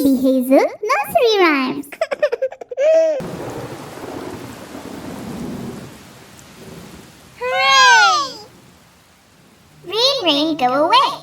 Baby Hazel Nursery Rhymes. Hooray! Rain, rain, go away.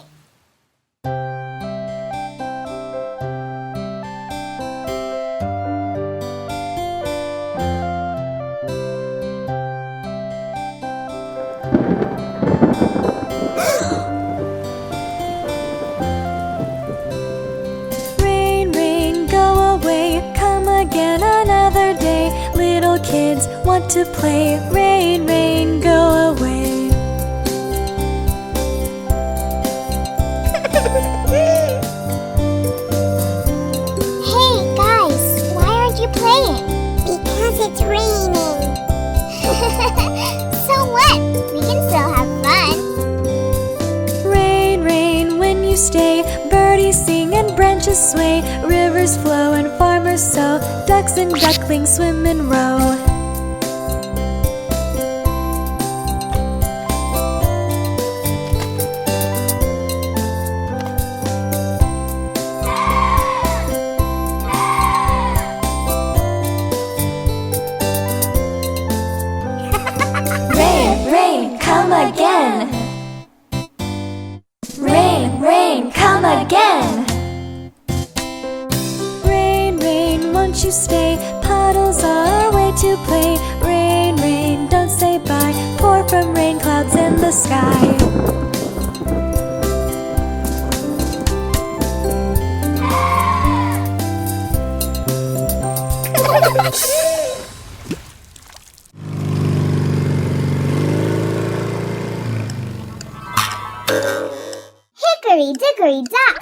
Kids want to play. Rain, rain, go away. Hey guys, why aren't you playing? Because it's raining. So what? We can still have fun. Rain, rain, when you stay, birdies sing and branches sway, rivers flow and farmers sow, ducks and ducklings swim and row. Rain, rain, come again. Rain, rain, come again. Rain, rain, won't you stay? Puddles are our way to play. Rain, rain, don't say bye. Pour from rain clouds in the sky. Hickory Dickory Dock.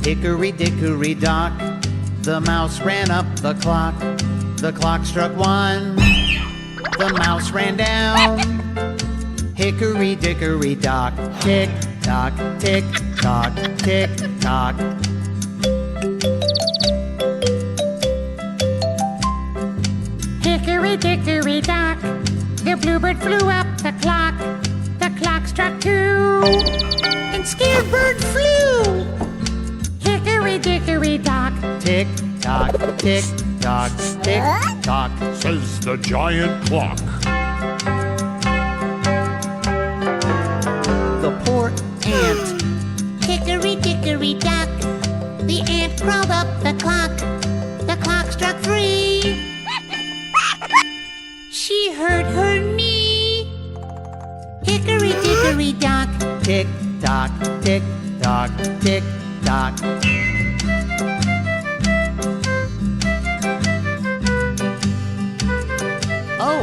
Hickory dickory dock, the mouse ran up the clock. The clock struck 1, the mouse ran down. Hickory dickory dock, tick tock, tick tock, tick tock. Hickory dickory dock, the bluebird flew up the clock. The clock struck 2, and scared bird flew. Hickory dickory dock, Tick tock, tick tock, tick tock, says the giant clock. The poor ant. hickory dickory dock, the ant crawled up the clock. The clock struck 3. She hurt her knee. Hickory dickory dock, Tick tock, tick tock, tick tock. Oh,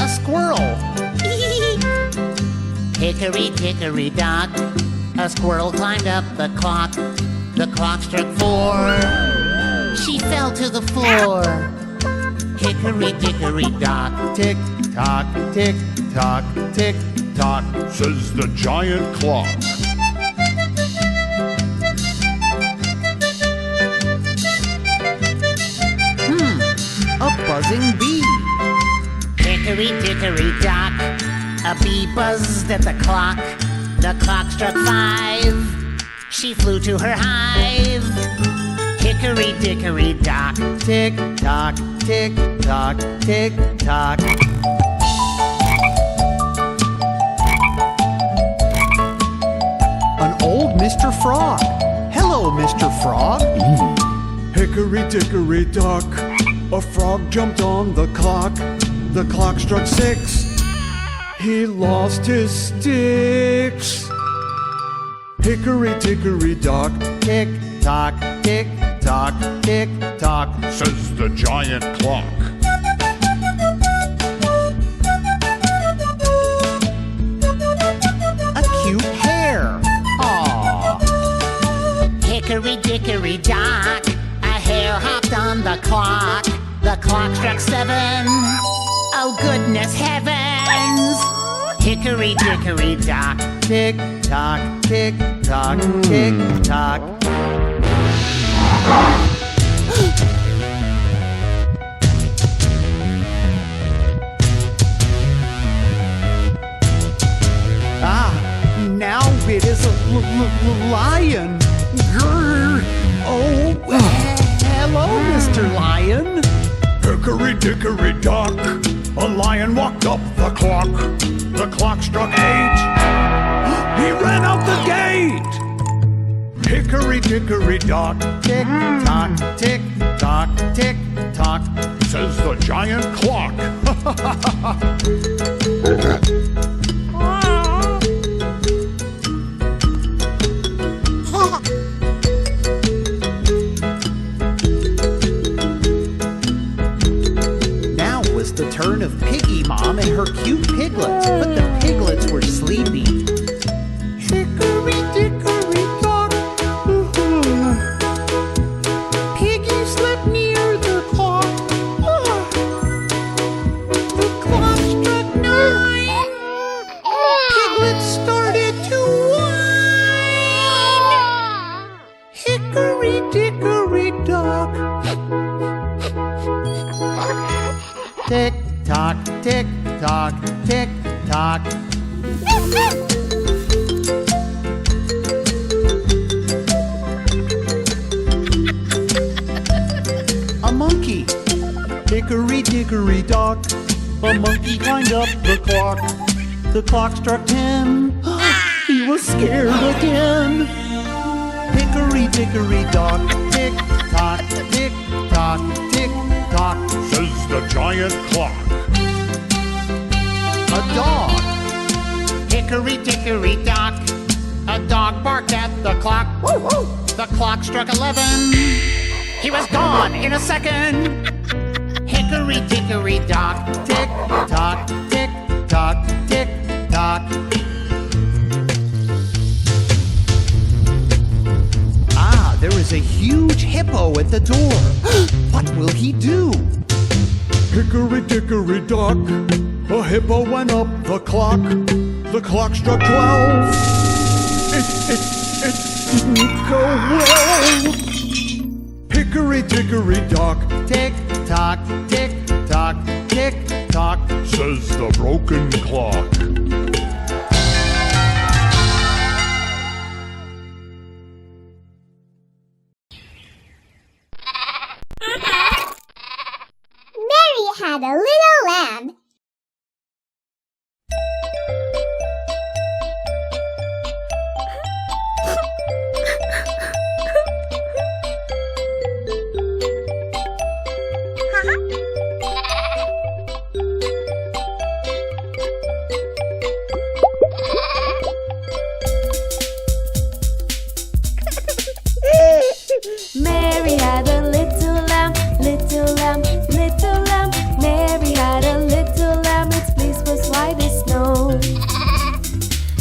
a squirrel. hickory dickory dock, a squirrel climbed up the clock. The clock struck 4. She fell to the floor. Hickory dickory dock, Tick tock, tick tock, tick tock, says the giant clock. a buzzing bee. hickory dickory dock, a bee buzzed at the clock. The clock struck 5. She flew to her hive. Hickory dickory dock, Tick tock, tick tock, tick tock. An old Mr. Frog. Hello, Mr. Frog. Hickory dickory dock, a frog jumped on the clock. The clock struck 6. He lost his sticks. Hickory dickory dock, Tick tock, tick tock, tick tock, says the giant clock. a cute hare. Aww. hickory dickory dock, a hare hopped on the clock. The clock struck 7. Oh, goodness heavens! Hickory Dickory Dock. Tick tock, tick tock, tick tock. Now it is a lion. Grrr. Oh, hello, Mr. Lion. Hickory Dickory Dock, a lion walked up the clock. The clock struck 8. He ran out the gate. Hickory Dickory Dock, Tick tock, tick tock, tick tock, says the giant clock. Now was the turn of Piggy Mom and her cute piglets, but the piglets were sleepy. Hickory Dickory Dock, Piggy slept near the clock. The clock struck 9. Piglets started to whine. Hickory Dickory Dock. Tick tock, tick tock, tick tock. A monkey. Hickory Dickory Dock. A monkey climbed up the clock. The clock struck 10. He was scared again. Hickory Dickory Dock. Tick tock, tick tock, tick tock. Says the giant clock. A dog. Hickory Dickory Dock. A dog barked at the clock. Woo woo! The clock struck 11. He was gone in a second. Hickory Dickory Dock. Tick tock, tick tock, tick tock. There is a huge hippo at the door. What will he do? Hickory Dickory Dock, a hippo went up the clock. The clock struck 12. It didn't go well. Hickory Dickory Dock, Tick tock, tick tock, tick tock. Says the broken clock. Mary had a little lamb. Mary had a little lamb, little lamb, little lamb. Mary had a little lamb, its fleece was white as snow.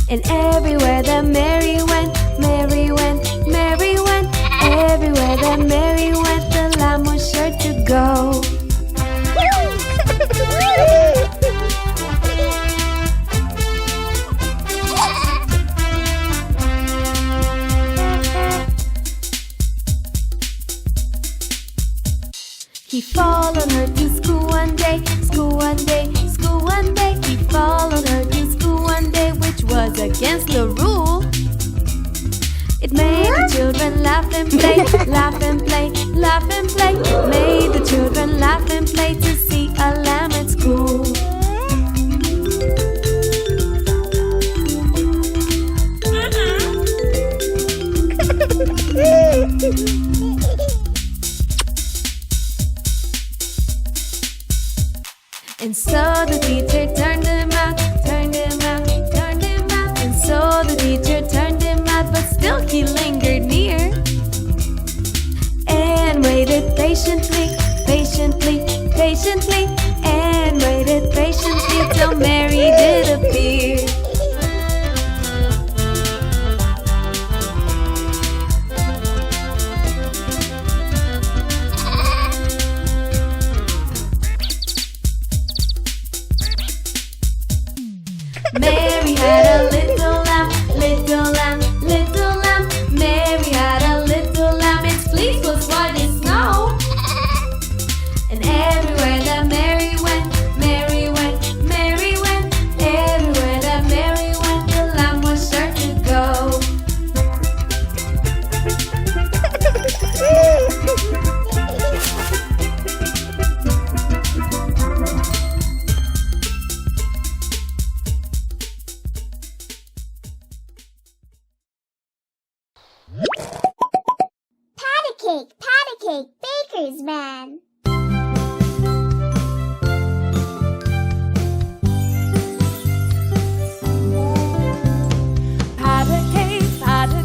And everywhere that Mary went, Mary went, Mary went. Everywhere that Mary went, the lamb was sure to go. He followed her to school one day, school one day, school one day. He followed her to school one day, which was against the rule. It made the children laugh and play, laugh and play, laugh and play. It made the children laugh and play to see a lamb at school. And so the teacher turned him out, turned him out, turned him out. And so the teacher turned him out, but still he lingered near and waited patiently, patiently, patiently, and waited patiently till Mary did appear. Wise Man. Pat a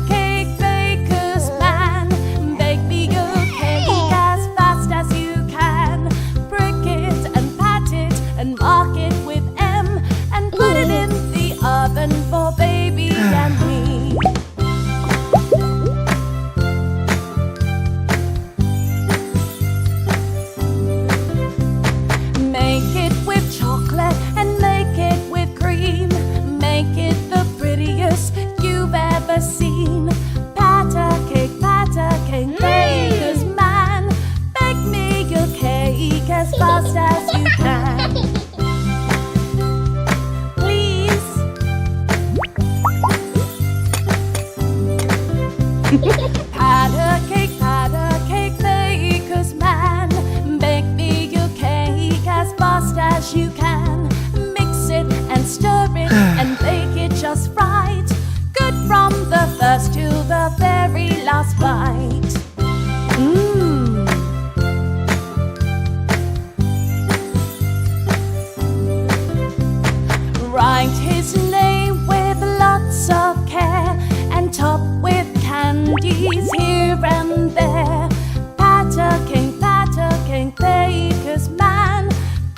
cake, baker's man. Bake me a cake as fast as you can. Prick it and pat it and mark it with M. And put it in the oven for baby and me. Make it with chocolate and make it with cream. Make it the prettiest you've ever seen. Pat a cake, baker's man. Bake me your cake as fast as you can. Please. Pat a cake, baker's man. Bake me your cake as fast as you can. Mix it and stir it and bake it just right. Good from the first to the very last bite. Write his name with lots of care and top with candies here and there. Pat a cake, baker's man.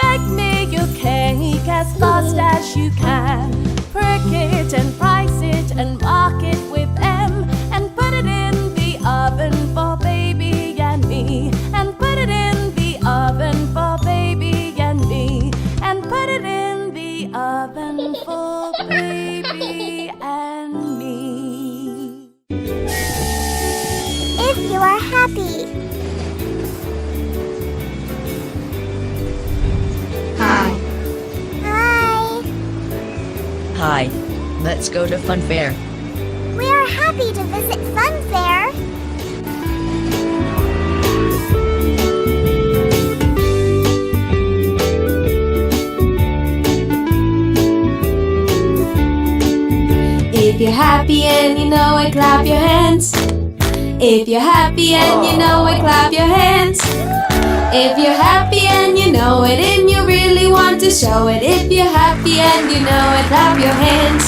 Bake me your cake as fast as you can. Prick it and price it and mark it with M. And put it in the oven for baby and me. And put it in the oven for baby and me. And put it in the oven for baby and me. If you are happy. Hi. Hi. Hi. Let's go to Fun Fair. We are happy to visit Fun Fair. If you're happy and you know it, clap your hands. If you're happy and you know it, clap your hands. If you're happy and you know it and you really want to show it. If you're happy and you know it, clap your hands.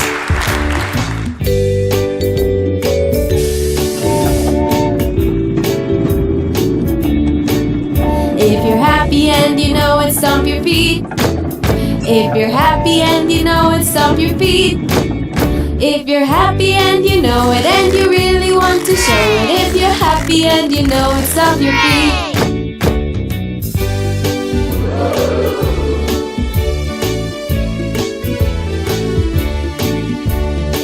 If you're happy and you know it, stomp your feet. If you're happy and you know it, stomp your feet. If you're happy and you know it and you really want to show it. If you're happy and you know it, stomp your feet.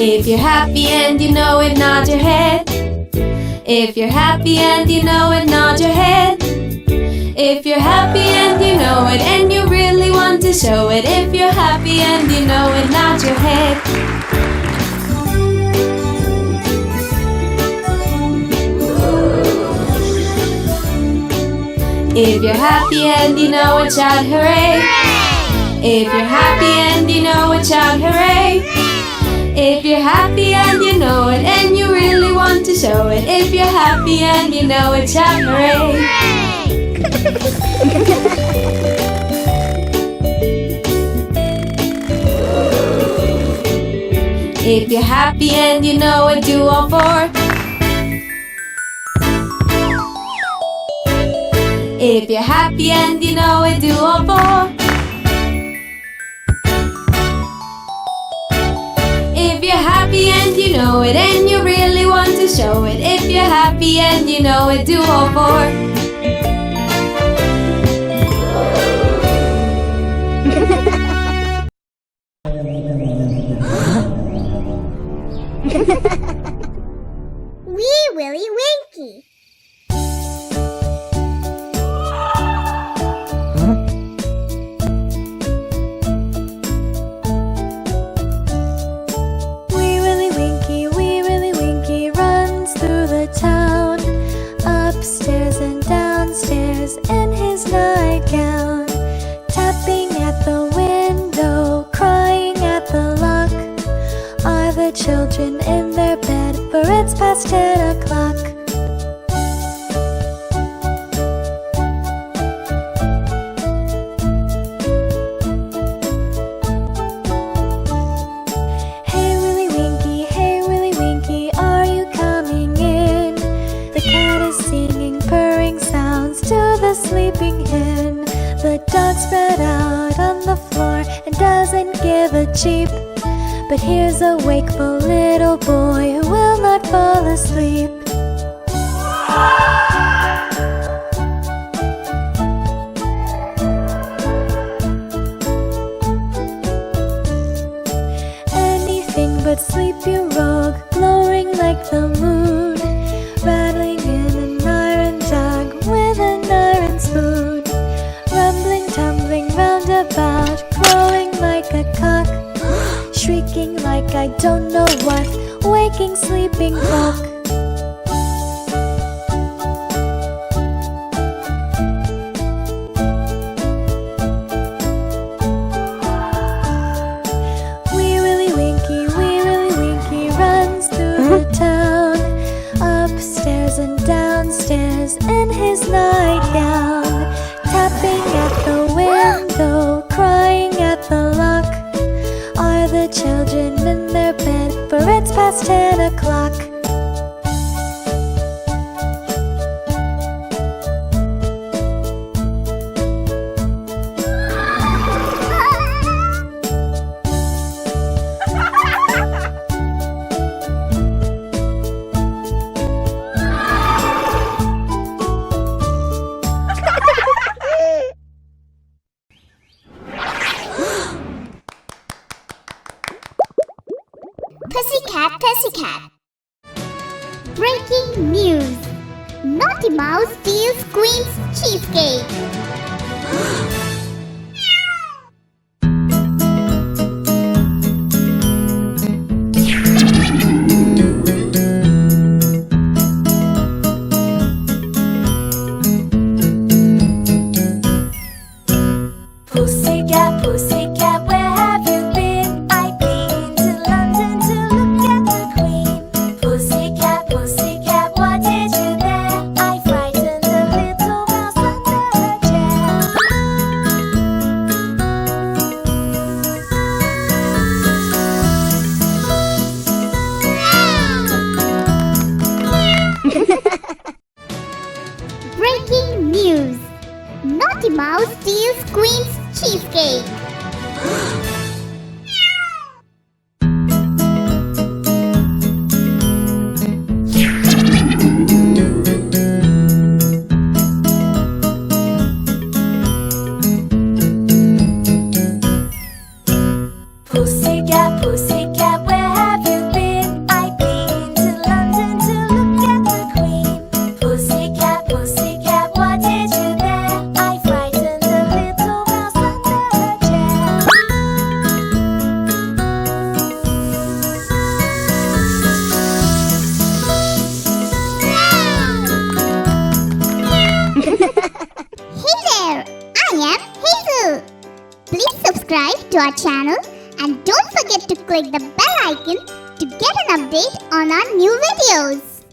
If you're happy and you know it, nod your head. If you're happy and you know it, nod your head. If you're happy and you know it and you really want to show it. If you're happy and you know it, nod your head. If you're happy and you know it, shout hooray. If you're happy and you know it, shout hooray. If you're happy and you know it and you really want to show it. If you're happy and you know it, shout hooray. If you're happy and you know it, do all four. If you're happy and you know it, do all four. If you're happy and you know it and you really want to show it. If you're happy and you know it, do all four. Wee Willie Winkie. Wee Willie Winkie runs through the town, upstairs and downstairs in his nightgown, tapping at the window, crying at the lock. Are the children in their bed? For it's past 10 o'clock. cheap. But here's a wakeful little boy who will not fall asleep. Anything but sleep, you rogue, glowing like the moon, rattling in an iron jug with an iron spoon, rumbling, tumbling round about, crowing like a cock, shrieking like I don't know what, waking sleeping folk. Wee Willie Winkie runs through the town, upstairs and downstairs in his nightgown, tapping at the window, crying at the lock. Are the children in their bed? For it's past 10 o'clock. Pussycat, Pussycat. Breaking news. Naughty Mouse steals Queen's cheesecake. Pussycat, pussycat, where have you been? I've been to London to look at the Queen. Pussycat, pussycat, what did you there? I frightened a little mouse under her chair. Breaking news. Naughty Mouse steals Queen's cheesecake. Pussycat, pussycat, where have you been? I've been to London to look at the Queen. Pussycat, pussycat, what did you there? I frightened a little mouse under her chair. Hey there, I am Hazel. Please subscribe to our channel and don't forget to click the bell icon to get an update on our new videos.